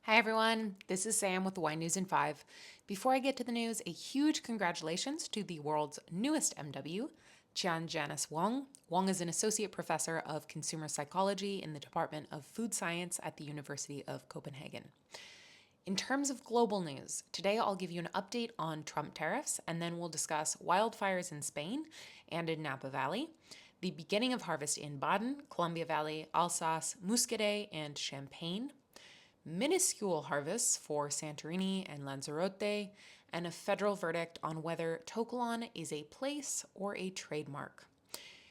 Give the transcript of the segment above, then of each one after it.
Hi everyone, this is Sam with Wine News in 5. Before I get to the news, a huge congratulations to the world's newest MW, Tian Janice Wong. Wong is an associate professor of consumer psychology in the Department of Food Science at the University of Copenhagen. In terms of global news, today I'll give you an update on Trump tariffs, and then we'll discuss wildfires in Spain and in Napa Valley, the beginning of harvest in Baden, Columbia Valley, Alsace, Muscadet, and Champagne, minuscule harvests for Santorini and Lanzarote, and a federal verdict on whether To Kalon is a place or a trademark.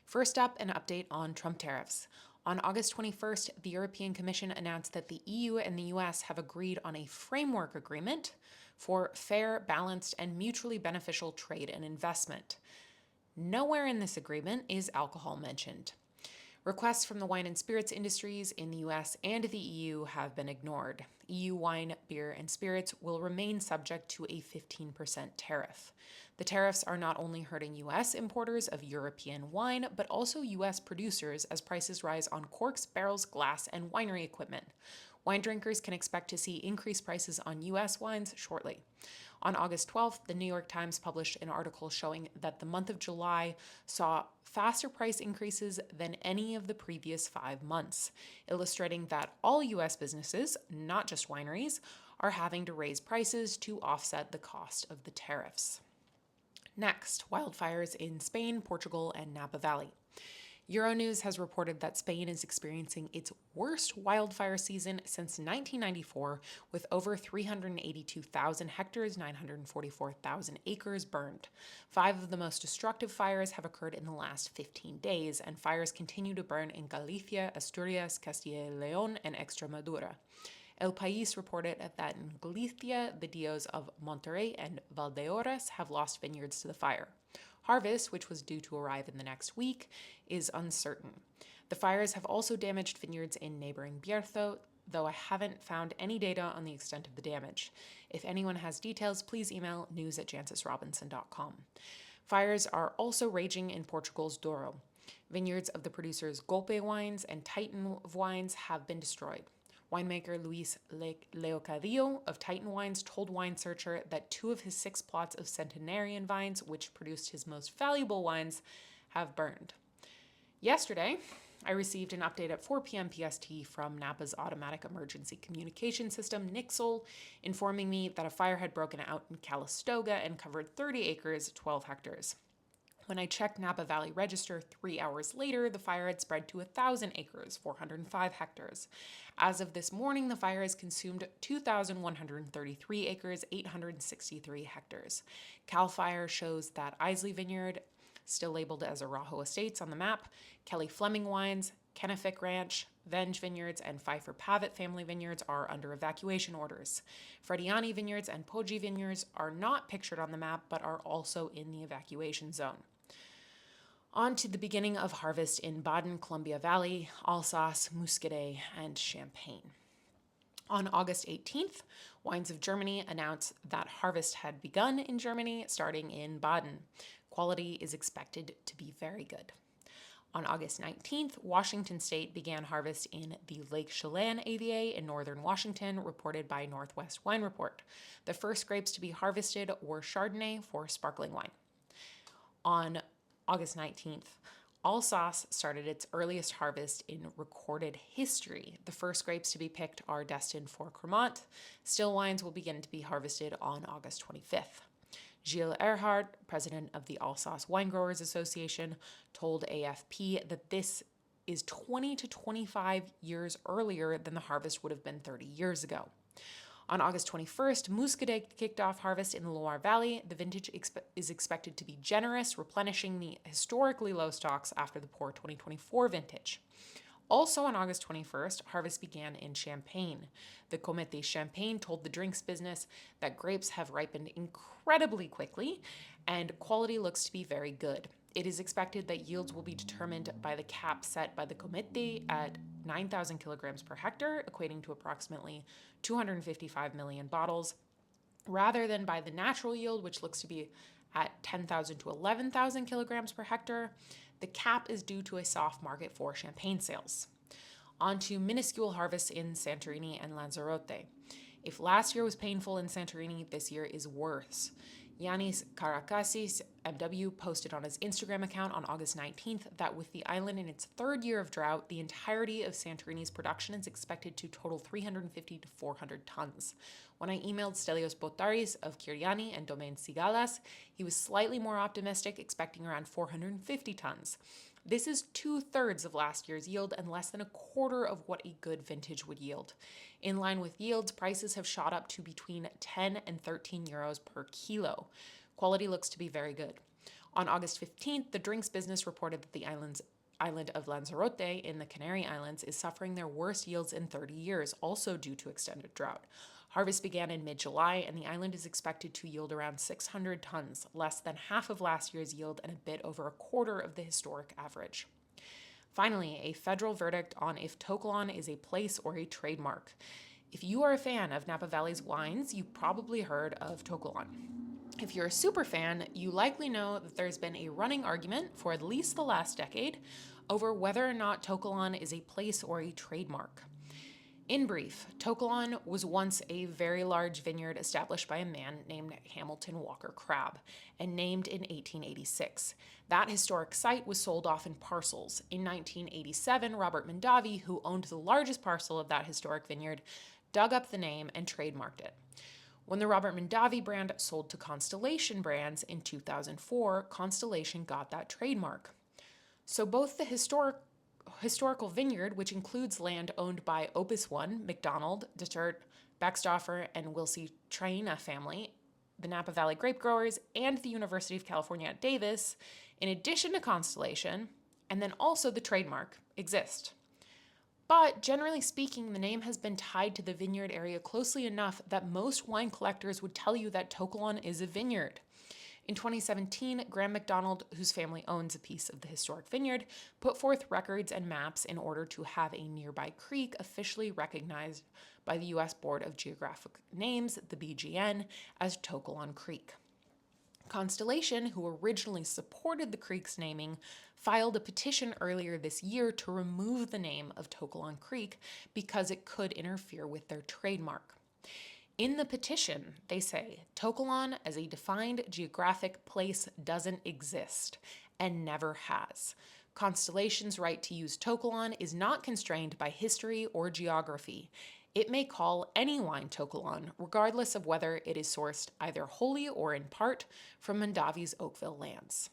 First up, an update on Trump tariffs. On August 21st, the European Commission announced that the EU and the US have agreed on a framework agreement for fair, balanced, and mutually beneficial trade and investment. Nowhere in this agreement is alcohol mentioned. Requests from the wine and spirits industries in the US and the EU have been ignored. EU wine, beer, and spirits will remain subject to a 15% tariff. The tariffs are not only hurting US importers of European wine, but also US producers as prices rise on corks, barrels, glass, and winery equipment. Wine drinkers can expect to see increased prices on US wines shortly. On August 12th, the New York Times published an article showing that the month of July saw faster price increases than any of the previous 5 months, illustrating that all US businesses, not just wineries, are having to raise prices to offset the cost of the tariffs. Next, wildfires in Spain, Portugal, and Napa Valley. Euronews has reported that Spain is experiencing its worst wildfire season since 1994, with over 382,000 hectares, 944,000 acres burned. 5 of the most destructive fires have occurred in the last 15 days, and fires continue to burn in Galicia, Asturias, Castilla y León, and Extremadura. El País reported that in Galicia, the DOs of Monterrey and Valdeorras have lost vineyards to the fire. Harvest, which was due to arrive in the next week, is uncertain. The fires have also damaged vineyards in neighboring Bierzo, though I haven't found any data on the extent of the damage. If anyone has details, please email news@jancesrobinson.com. Fires are also raging in Portugal's Douro. Vineyards of the producers Golpe Wines and Titan Wines have been destroyed. Winemaker Luis Leocadillo of Titan Wines told Wine Searcher that 2 of his 6 plots of centenarian vines, which produced his most valuable wines, have burned. Yesterday, I received an update at 4 p.m. PST from Napa's automatic emergency communication system, Nixle, informing me that a fire had broken out in Calistoga and covered 30 acres, 12 hectares. When I checked Napa Valley Register 3 hours later, the fire had spread to 1,000 acres, 405 hectares. As of this morning, the fire has consumed 2,133 acres, 863 hectares. CAL FIRE shows that Isley Vineyard, still labeled as Arajo Estates on the map, Kelly Fleming Wines, Kennefic Ranch, Venge Vineyards, and Pfeiffer Pavitt family vineyards are under evacuation orders. Frediani Vineyards and Poggi Vineyards are not pictured on the map, but are also in the evacuation zone. On to the beginning of harvest in Baden, Columbia Valley, Alsace, Muscadet, and Champagne. On August 18th, Wines of Germany announced that harvest had begun in Germany, starting in Baden. Quality is expected to be very good. On August 19th, Washington State began harvest in the Lake Chelan AVA in northern Washington, reported by Northwest Wine Report. The first grapes to be harvested were Chardonnay for sparkling wine. On August 19th, Alsace started its earliest harvest in recorded history. The first grapes to be picked are destined for Cremant. Still wines will begin to be harvested on August 25th. Gilles Erhardt, president of the Alsace Wine Growers Association, told AFP that this is 20 to 25 years earlier than the harvest would have been 30 years ago. On August 21st, Muscadet kicked off harvest in the Loire Valley. The vintage is expected to be generous, replenishing the historically low stocks after the poor 2024 vintage. Also on August 21st, harvest began in Champagne. The Comité Champagne told the drinks business that grapes have ripened incredibly quickly and quality looks to be very good. It is expected that yields will be determined by the cap set by the Comité at 9,000 kilograms per hectare, equating to approximately 255 million bottles, rather than by the natural yield, which looks to be at 10,000 to 11,000 kilograms per hectare. The cap is due to a soft market for champagne sales. On to minuscule harvests in Santorini and Lanzarote. If last year was painful in Santorini, this year is worse. Yanis Karakasis, MW, posted on his Instagram account on August 19th that with the island in its third year of drought, the entirety of Santorini's production is expected to total 350 to 400 tons. When I emailed Stelios Botaris of Kyriani and Domain Sigalas, he was slightly more optimistic, expecting around 450 tons. This is 2/3 of last year's yield and less than a quarter of what a good vintage would yield. In line with yields, prices have shot up to between 10 and 13 euros per kilo. Quality looks to be very good. On August 15th, the drinks business reported that the island of Lanzarote in the Canary Islands is suffering their worst yields in 30 years, also due to extended drought. Harvest began in mid-July, and the island is expected to yield around 600 tons, less than half of last year's yield and a bit over a quarter of the historic average. Finally, a federal verdict on if To Kalon is a place or a trademark. If you are a fan of Napa Valley's wines, you probably heard of To Kalon. If you're a super fan, you likely know that there's been a running argument for at least the last decade over whether or not To Kalon is a place or a trademark. In brief, To Kalon was once a very large vineyard established by a man named Hamilton Walker Crabb and named in 1886. That historic site was sold off in parcels. In 1987, Robert Mondavi, who owned the largest parcel of that historic vineyard, dug up the name and trademarked it. When the Robert Mondavi brand sold to Constellation Brands in 2004, Constellation got that trademark. So both the historical vineyard, which includes land owned by Opus One, McDonald, Detert, Baxdorfer, and Wilsey Traina family, the Napa Valley grape growers, and the University of California at Davis, in addition to Constellation, and then also the trademark, exist. But generally speaking, the name has been tied to the vineyard area closely enough that most wine collectors would tell you that To Kalon is a vineyard. In 2017, Graham McDonald, whose family owns a piece of the historic vineyard, put forth records and maps in order to have a nearby creek officially recognized by the U.S. Board of Geographic Names, the BGN, as To Kalon Creek. Constellation, who originally supported the creek's naming, filed a petition earlier this year to remove the name of To Kalon Creek because it could interfere with their trademark. In the petition, they say, To Kalon as a defined geographic place doesn't exist and never has. Constellation's right to use To Kalon is not constrained by history or geography. It may call any wine To Kalon, regardless of whether it is sourced either wholly or in part from Mondavi's Oakville lands.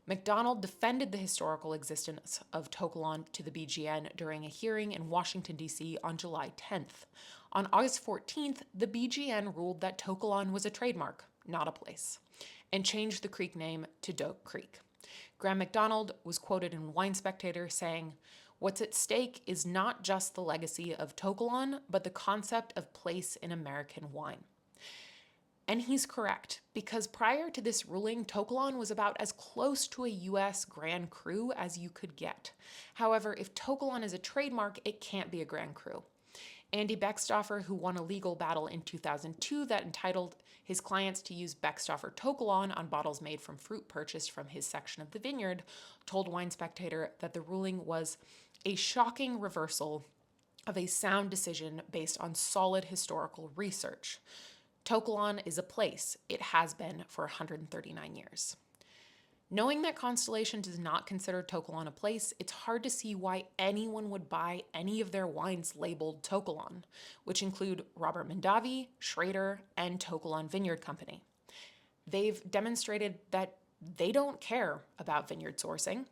McDonald defended the historical existence of To Kalon to the BGN during a hearing in Washington, D.C. on July 10th. On August 14th, the BGN ruled that To Kalon was a trademark, not a place, and changed the creek name to Doak Creek. Graham McDonald was quoted in Wine Spectator saying, "What's at stake is not just the legacy of To Kalon, but the concept of place in American wine." And he's correct, because prior to this ruling, To Kalon was about as close to a U.S. Grand Cru as you could get. However, if To Kalon is a trademark, it can't be a Grand Cru. Andy Baxdorfer, who won a legal battle in 2002 that entitled his clients to use Baxdorfer To Kalon on bottles made from fruit purchased from his section of the vineyard, told Wine Spectator that the ruling was a shocking reversal of a sound decision based on solid historical research. To Kalon is a place. It has been for 139 years. Knowing that Constellation does not consider To Kalon a place, it's hard to see why anyone would buy any of their wines labeled To Kalon, which include Robert Mondavi, Schrader, and To Kalon Vineyard Company. They've demonstrated that they don't care about vineyard sourcing,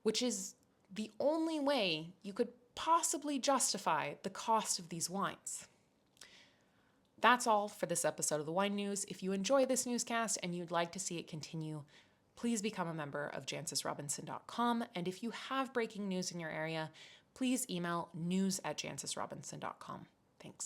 which is the only way you could possibly justify the cost of these wines. That's all for this episode of the Wine News. If you enjoy this newscast and you'd like to see it continue, please become a member of jancesrobinson.com. And if you have breaking news in your area, please email news@jancesrobinson.com. Thanks.